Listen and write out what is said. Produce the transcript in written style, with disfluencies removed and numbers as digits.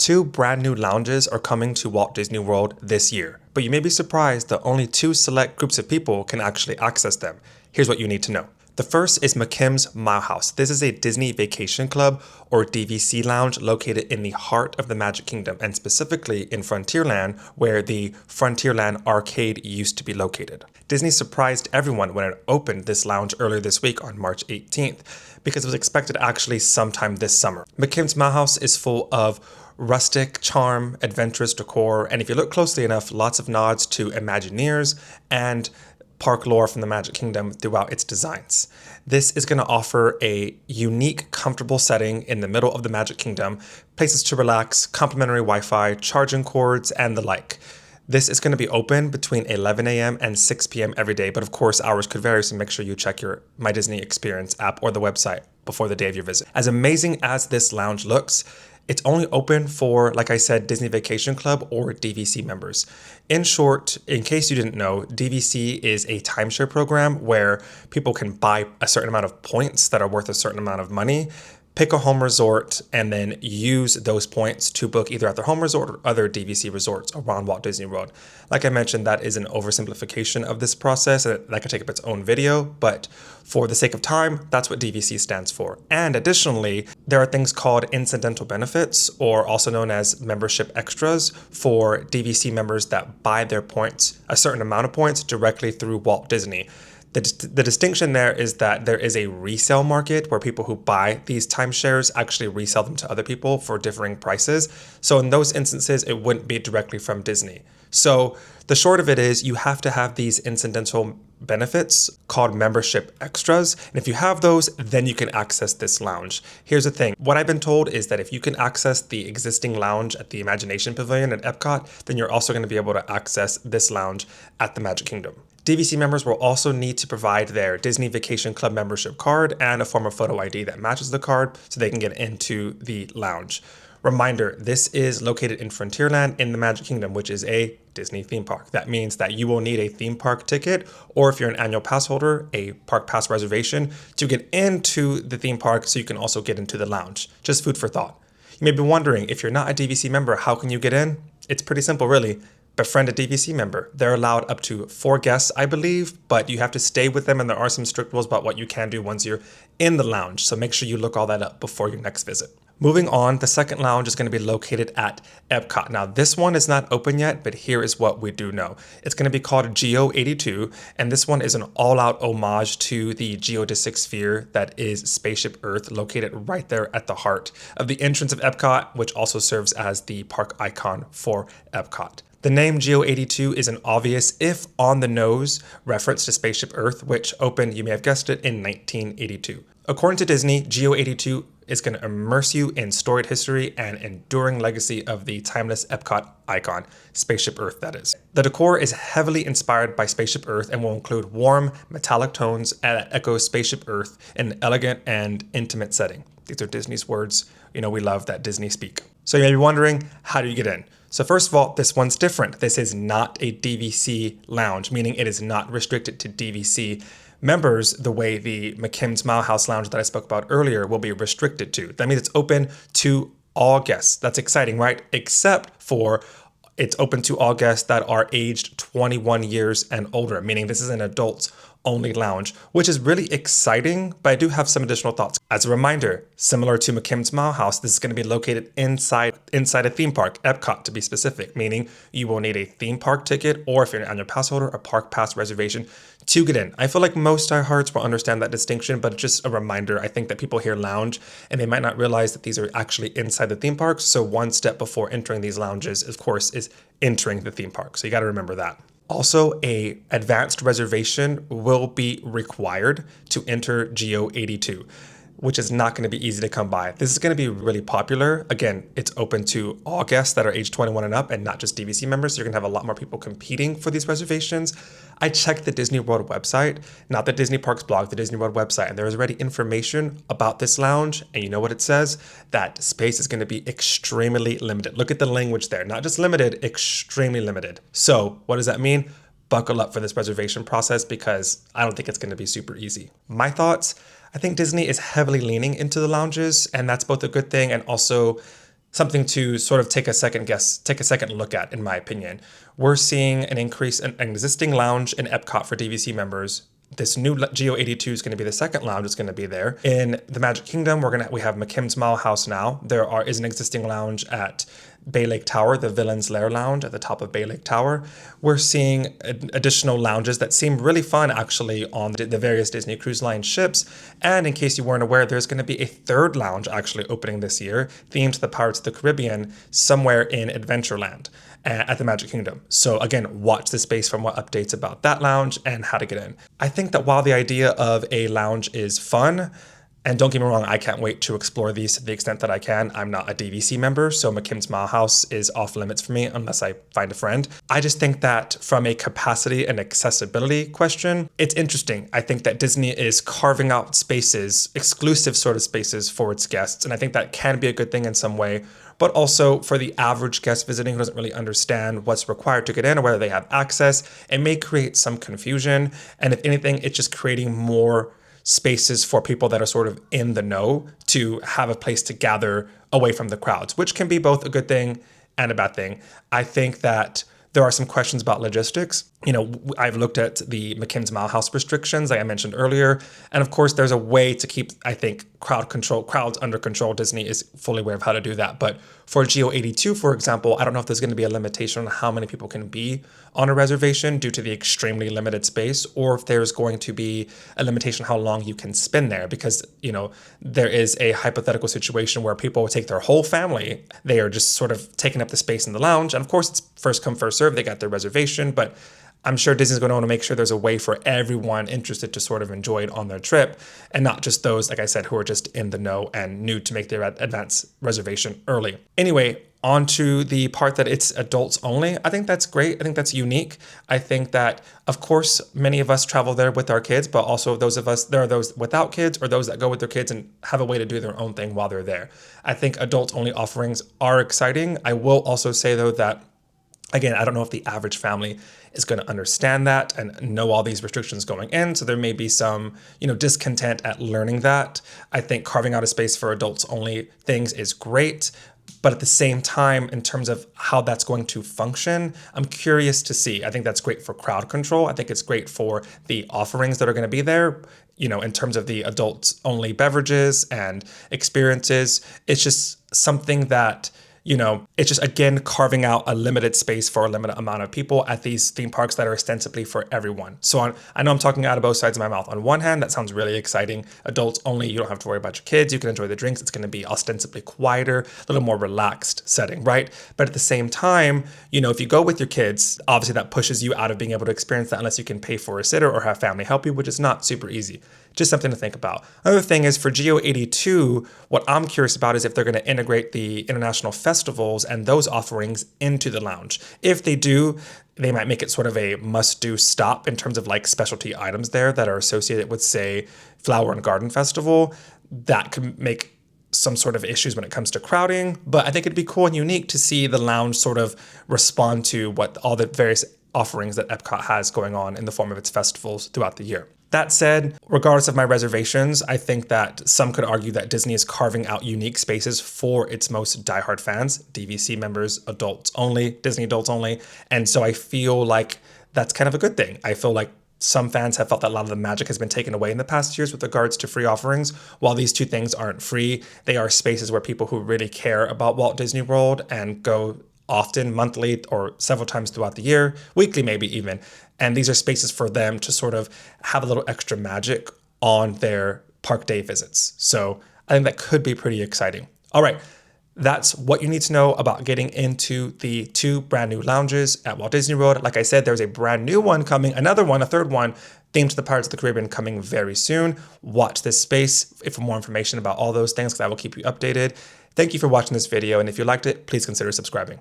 Two brand new lounges are coming to Walt Disney World this year, but you may be surprised that only two select groups of people can actually access them. Here's what you need to know. The first is McKim's Mile House. This is a Disney Vacation Club or DVC lounge located in the heart of the Magic Kingdom and specifically in Frontierland, where the Frontierland arcade used to be located. Disney surprised everyone when it opened this lounge earlier this week on March 18th because it was expected actually sometime this summer. McKim's Mile House is full of rustic charm, adventurous decor, and if you look closely enough, lots of nods to Imagineers and park lore from the Magic Kingdom throughout its designs. This is going to offer a unique, comfortable setting in the middle of the Magic Kingdom, places to relax, complimentary Wi-Fi, charging cords, and the like. This is going to be open between 11 a.m. and 6 p.m. every day, but of course hours could vary, so make sure you check your My Disney Experience app or the website before the day of your visit. As amazing as this lounge looks, it's only open for, like I said, Disney Vacation Club or DVC members. In short, in case you didn't know, DVC is a timeshare program where people can buy a certain amount of points that are worth a certain amount of money, pick a home resort, and then use those points to book either at their home resort or other DVC resorts around Walt Disney World. Like I mentioned, that is an oversimplification of this process, and that could take up its own video, but for the sake of time, that's what DVC stands for. And additionally, there are things called incidental benefits, or also known as membership extras, for DVC members that buy their points, a certain amount of points, directly through Walt Disney. The distinction there is that there is a resale market where people who buy these timeshares actually resell them to other people for differing prices. So in those instances, it wouldn't be directly from Disney. So the short of it is you have to have these incidental benefits called membership extras. And if you have those, then you can access this lounge. Here's the thing. What I've been told is that if you can access the existing lounge at the Imagination Pavilion at EPCOT, then you're also going to be able to access this lounge at the Magic Kingdom. DVC members will also need to provide their Disney Vacation Club membership card and a form of photo ID that matches the card so they can get into the lounge. Reminder, this is located in Frontierland in the Magic Kingdom, which is a Disney theme park. That means that you will need a theme park ticket, or if you're an annual pass holder, a park pass reservation to get into the theme park so you can also get into the lounge. Just food for thought. You may be wondering, if you're not a DVC member, how can you get in? It's pretty simple, really. Befriend a DVC member. They're allowed up to 4 guests, I believe, but you have to stay with them, and there are some strict rules about what you can do once you're in the lounge. So make sure you look all that up before your next visit. Moving on, the second lounge is going to be located at EPCOT. Now, this one is not open yet, but here is what we do know. It's going to be called Geo 82, and this one is an all-out homage to the geodesic sphere that is Spaceship Earth, located right there at the heart of the entrance of EPCOT, which also serves as the park icon for EPCOT. The name Geo 82 is an obvious, if on the nose, reference to Spaceship Earth, which opened, you may have guessed it, in 1982. According to Disney, Geo 82 is going to immerse you in storied history and enduring legacy of the timeless EPCOT icon, Spaceship Earth, that is. The decor is heavily inspired by Spaceship Earth and will include warm, metallic tones that echo Spaceship Earth in an elegant and intimate setting. These are Disney's words. You know, we love that Disney speak. So you may be wondering, how do you get in? So first of all, this one's different. This is not a DVC lounge, meaning it is not restricted to DVC members the way the McKim's Mile House lounge that I spoke about earlier will be restricted to. That means it's open to all guests. That's exciting, right? Except for it's open to all guests that are aged 21 years and older, meaning this is an adults only lounge, which is really exciting, but I do have some additional thoughts. As a reminder, similar to McKim's Mile House, this is going to be located inside a theme park, EPCOT to be specific, meaning you will need a theme park ticket, or if you're an annual pass holder, a park pass reservation to get in. I feel like most diehards will understand that distinction, but just a reminder, I think that people hear lounge and they might not realize that these are actually inside the theme parks. So one step before entering these lounges, of course, is entering the theme park. So you got to remember that. Also, a advanced reservation will be required to enter Geo 82, which is not going to be easy to come by. This is going to be really popular. Again, it's open to all guests that are age 21 and up and not just DVC members. So you're going to have a lot more people competing for these reservations. I checked the Disney World website, not the Disney Parks blog, the Disney World website, and there is already information about this lounge. And you know what it says? That space is going to be extremely limited. Look at the language there. Not just limited, extremely limited. So what does that mean? Buckle up for this reservation process because I don't think it's going to be super easy. My thoughts, I think Disney is heavily leaning into the lounges, and that's both a good thing and also something to sort of take a second look at, in my opinion. We're seeing an increase in an existing lounge in EPCOT for DVC members. This new Geo 82 is going to be the second lounge that's going to be there. In the Magic Kingdom, we have McKim's Mile House now. There is an existing lounge at Bay Lake Tower, the Villain's Lair Lounge at the top of Bay Lake Tower. We're seeing additional lounges that seem really fun actually on the various Disney Cruise Line ships. And in case you weren't aware, there's going to be a third lounge actually opening this year, themed to the Pirates of the Caribbean, somewhere in Adventureland at the Magic Kingdom. So again, watch this space for more updates about that lounge and how to get in. I think that while the idea of a lounge is fun, and don't get me wrong, I can't wait to explore these to the extent that I can. I'm not a DVC member, so McKim's Mile House is off limits for me unless I find a friend. I just think that from a capacity and accessibility question, it's interesting. I think that Disney is carving out spaces, exclusive sort of spaces for its guests, and I think that can be a good thing in some way. But also for the average guest visiting who doesn't really understand what's required to get in or whether they have access, it may create some confusion. And if anything, it's just creating more spaces for people that are sort of in the know to have a place to gather away from the crowds, which can be both a good thing and a bad thing. I think that there are some questions about logistics. I've looked at the McKim's Mile House restrictions, like I mentioned earlier. And of course, there's a way to keep, I think, crowds under control. Disney is fully aware of how to do that. But for Geo 82, for example, I don't know if there's going to be a limitation on how many people can be on a reservation due to the extremely limited space, or if there's going to be a limitation how long you can spend there. Because, there is a hypothetical situation where people take their whole family. They are just sort of taking up the space in the lounge. And of course, it's first come, first serve. They got their reservation, but I'm sure Disney's going to want to make sure there's a way for everyone interested to sort of enjoy it on their trip, and not just those, like I said, who are just in the know and new to make their advance reservation early. Anyway, on to the part that it's adults only. I think that's great. I think that's unique. I think that, of course, many of us travel there with our kids, but also there are those without kids or those that go with their kids and have a way to do their own thing while they're there. I think adults only offerings are exciting. I will also say, though, that again, I don't know if the average family is going to understand that and know all these restrictions going in. So there may be some, discontent at learning that. I think carving out a space for adults only things is great. But at the same time, in terms of how that's going to function, I'm curious to see. I think that's great for crowd control. I think it's great for the offerings that are going to be there, in terms of the adults only beverages and experiences. It's just something that, it's just, again, carving out a limited space for a limited amount of people at these theme parks that are ostensibly for everyone. So I know I'm talking out of both sides of my mouth. On one hand, that sounds really exciting. Adults only, you don't have to worry about your kids. You can enjoy the drinks. It's going to be ostensibly quieter, a little more relaxed setting, right? But at the same time, if you go with your kids, obviously that pushes you out of being able to experience that unless you can pay for a sitter or have family help you, which is not super easy. Just something to think about. Another thing is for Geo 82, what I'm curious about is if they're going to integrate the international festivals and those offerings into the lounge. If they do, they might make it sort of a must-do stop in terms of like specialty items there that are associated with, say, Flower and Garden Festival. That could make some sort of issues when it comes to crowding, but I think it'd be cool and unique to see the lounge sort of respond to what all the various offerings that EPCOT has going on in the form of its festivals throughout the year. That said, regardless of my reservations, I think that some could argue that Disney is carving out unique spaces for its most diehard fans, DVC members, adults only, Disney adults only. And so I feel like that's kind of a good thing. I feel like some fans have felt that a lot of the magic has been taken away in the past years with regards to free offerings. While these two things aren't free, they are spaces where people who really care about Walt Disney World and go often, monthly, or several times throughout the year, weekly maybe even. And these are spaces for them to sort of have a little extra magic on their park day visits. So I think that could be pretty exciting. All right, that's what you need to know about getting into the two brand new lounges at Walt Disney World. Like I said, there's a brand new one coming, another one, a third one, themed to the Pirates of the Caribbean coming very soon. Watch this space for more information about all those things, because I will keep you updated. Thank you for watching this video, and if you liked it, please consider subscribing.